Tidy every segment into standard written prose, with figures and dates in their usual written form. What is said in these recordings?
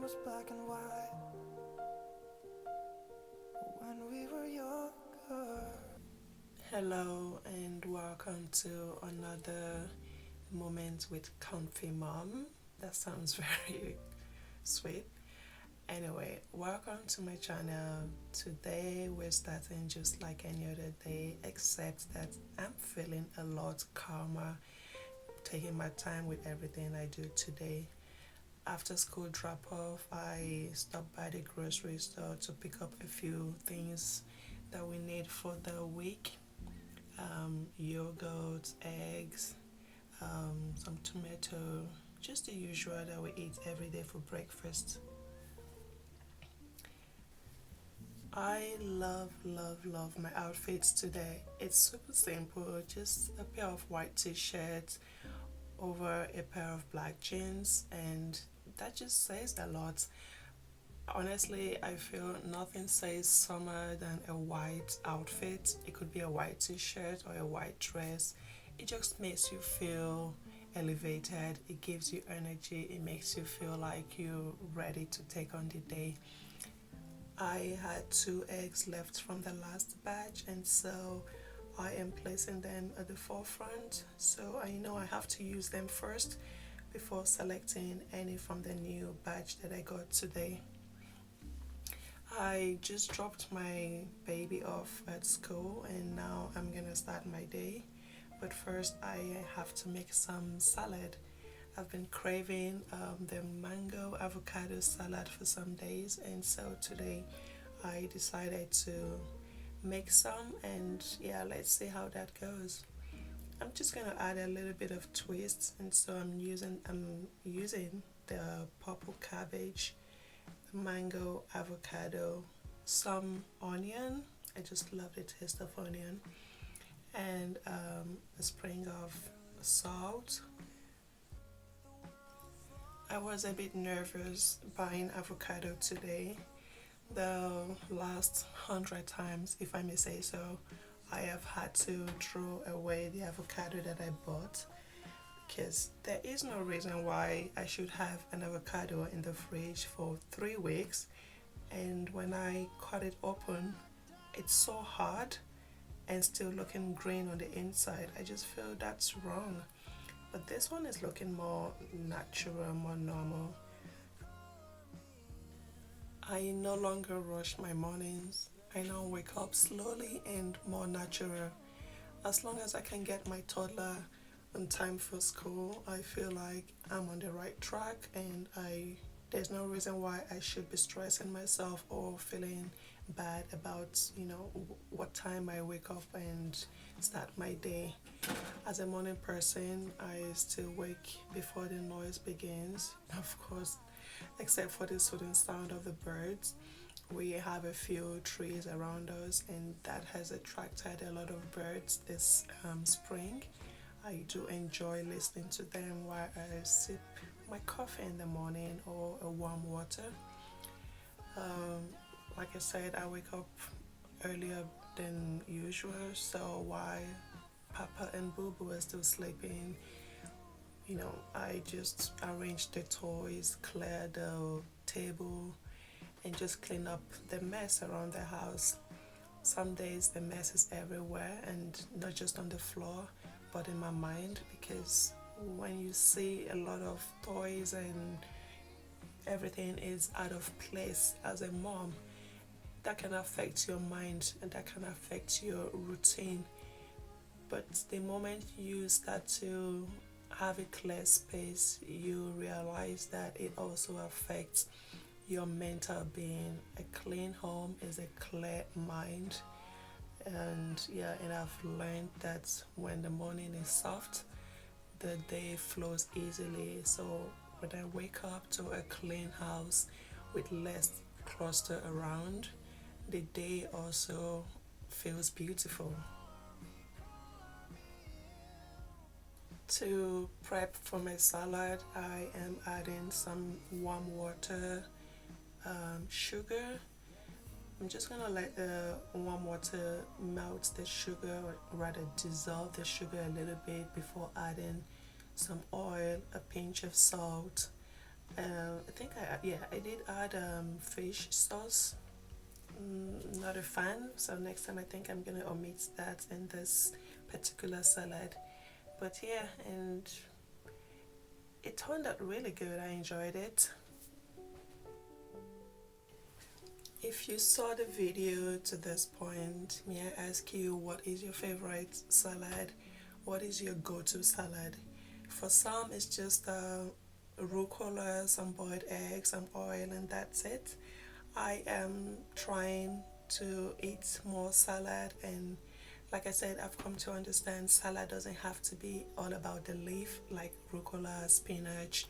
was black and white when we were younger. Hello and welcome to another moment with Komfy Mom. That sounds very sweet. Anyway, welcome to my channel. Today we're starting just like any other day, except that I'm feeling a lot calmer, taking my time with everything I do today. After school drop off, I stopped by the grocery store to pick up a few things that we need for the week. Yogurt, eggs, some tomato, just the usual that we eat every day for breakfast. I love my outfits today. It's super simple, just a pair of white t-shirts over a pair of black jeans, and that just says a lot. Honestly, I feel nothing says summer than a white outfit. It could be a white t-shirt or a white dress. It just makes you feel elevated. It gives you energy. It makes you feel like you're ready to take on the day. I had 2 eggs left from the last batch, and so I am placing them at the forefront. So I know I have to use them first before selecting any from the new batch that I got today. I just dropped my baby off at school and now I'm gonna start my day. But first, I have to make some salad. I've been craving the mango avocado salad for some days, and so today I decided to make some, and yeah, let's see how that goes. I'm just gonna add a little bit of twist, and so I'm using the purple cabbage, mango, avocado, some onion. I just love the taste of onion, and a sprig of salt. I was a bit nervous buying avocado today. The last 100 times, if I may say so, I have had to throw away the avocado that I bought because there is no reason why I should have an avocado in the fridge for 3 weeks, and when I cut it open, it's so hard and still looking green on the inside. I just feel that's wrong. But this one is looking more natural, more normal. I no longer rush my mornings. I now wake up slowly and more natural. As long as I can get my toddler on time for school, I feel like I'm on the right track, and there's no reason why I should be stressing myself or feeling bad about what time I wake up and start my day. As a morning person, I still wake before the noise begins, of course, except for the soothing sound of the birds. We have a few trees around us, and that has attracted a lot of birds this spring. I do enjoy listening to them while I sip my coffee in the morning or a warm water. Um, like I said, I wake up earlier than usual, so while Papa and Boo Boo are still sleeping, I just arrange the toys, clear the table, and just clean up the mess around the house. Some days the mess is everywhere, and not just on the floor but in my mind, because when you see a lot of toys and everything is out of place as a mom, that can affect your mind and that can affect your routine. But the moment you start to have a clear space, you realize that it also affects your mental being. A clean home is a clear mind. And yeah, and I've learned that when the morning is soft, the day flows easily. So when I wake up to a clean house with less cluster around, the day also feels beautiful. To prep for my salad, I am adding some warm water, sugar. I'm just gonna let the warm water melt the sugar, or rather dissolve the sugar a little bit before adding some oil, a pinch of salt, I think I did add fish sauce. Not a fan, so next time I think I'm gonna omit that in this particular salad. But yeah, and it turned out really good. I enjoyed it. If you saw the video to this point, may I ask you what is your favorite salad? What is your go-to salad? For some, it's just rucola, some boiled eggs, some oil, and that's it. I am trying to eat more salad, and like I said, I've come to understand salad doesn't have to be all about the leaf like rucola, spinach,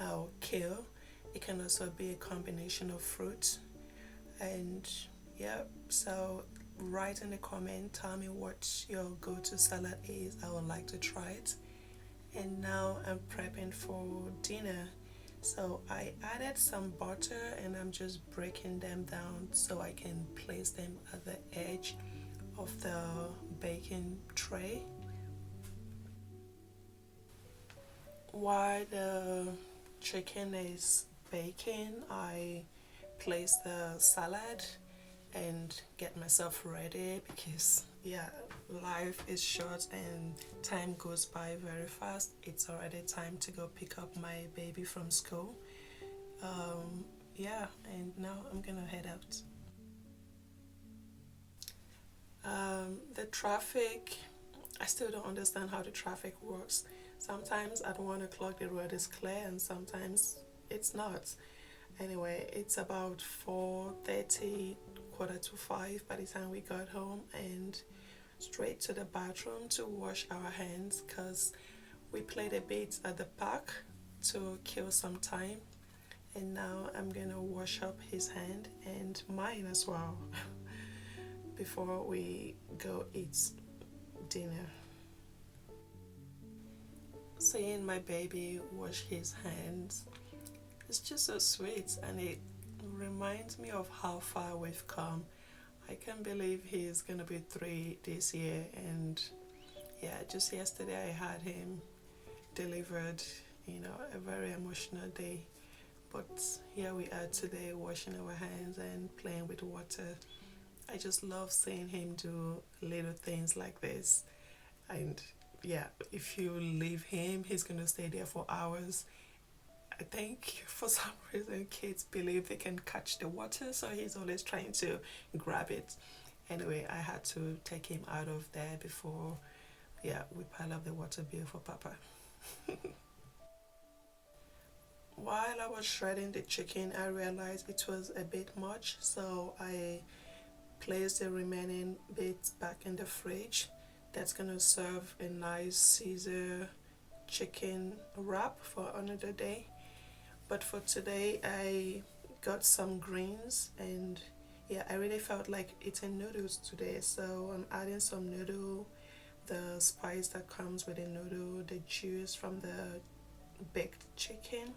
or kale. It can also be a combination of fruits. And yeah, so write in the comment, tell me what your go-to salad is. I would like to try it. And now I'm prepping for dinner. So I added some butter and I'm just breaking them down so I can place them at the edge of the baking tray. While the chicken is baking, I place the salad and get myself ready because yeah, life is short and time goes by very fast. It's already time to go pick up my baby from school. Yeah, and now I'm gonna head out. The traffic, I still don't understand how the traffic works. Sometimes at 1 o'clock the road is clear and sometimes it's not. Anyway, it's about 4:30, quarter to 5 by the time we got home, and straight to the bathroom to wash our hands because we played a bit at the park to kill some time. And now I'm gonna wash up his hand and mine as well before we go eat dinner. Seeing my baby wash his hands, it's just so sweet and it reminds me of how far we've come. I can't believe he's gonna be 3 this year, and yeah, just yesterday I had him delivered, a very emotional day. But here we are today washing our hands and playing with water. I just love seeing him do little things like this. And yeah, if you leave him, he's gonna stay there for hours. I think for some reason kids believe they can catch the water, so he's always trying to grab it. Anyway, I had to take him out of there before, yeah, we pile up the water bill for Papa. While I was shredding the chicken, I realized it was a bit much, so I placed the remaining bits back in the fridge. That's gonna serve a nice Caesar chicken wrap for another day. But for today, I got some greens and yeah, I really felt like eating noodles today. So I'm adding some noodle, the spice that comes with the noodle, the juice from the baked chicken,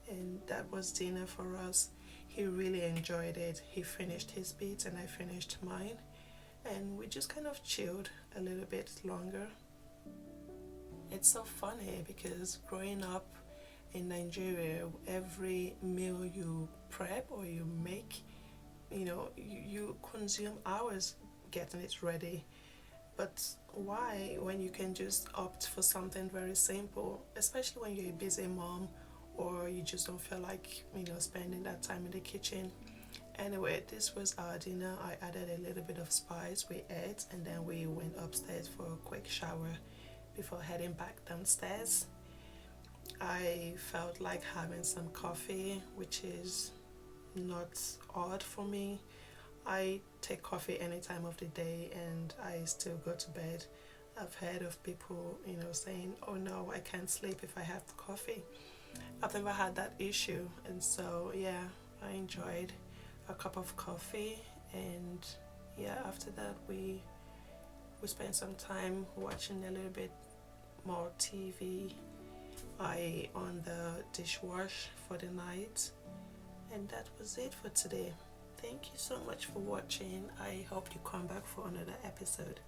and that was dinner for us. He really enjoyed it. He finished his bits and I finished mine, and we just kind of chilled a little bit longer. It's so funny because growing up in Nigeria, every meal you prep or you make, you consume hours getting it ready. But why, when you can just opt for something very simple, especially when you're a busy mom or you just don't feel like, spending that time in the kitchen? Anyway, this was our dinner. I added a little bit of spice, we ate, and then we went upstairs for a quick shower before heading back downstairs. I felt like having some coffee, which is not odd for me. I take coffee any time of the day and I still go to bed. I've heard of people, saying, oh no, I can't sleep if I have coffee. I've never had that issue, and so yeah, I enjoyed a cup of coffee, and yeah, after that we spent some time watching a little bit more TV. I on the dishwash for the night, and that was it for today. Thank you so much for watching. I hope you come back for another episode.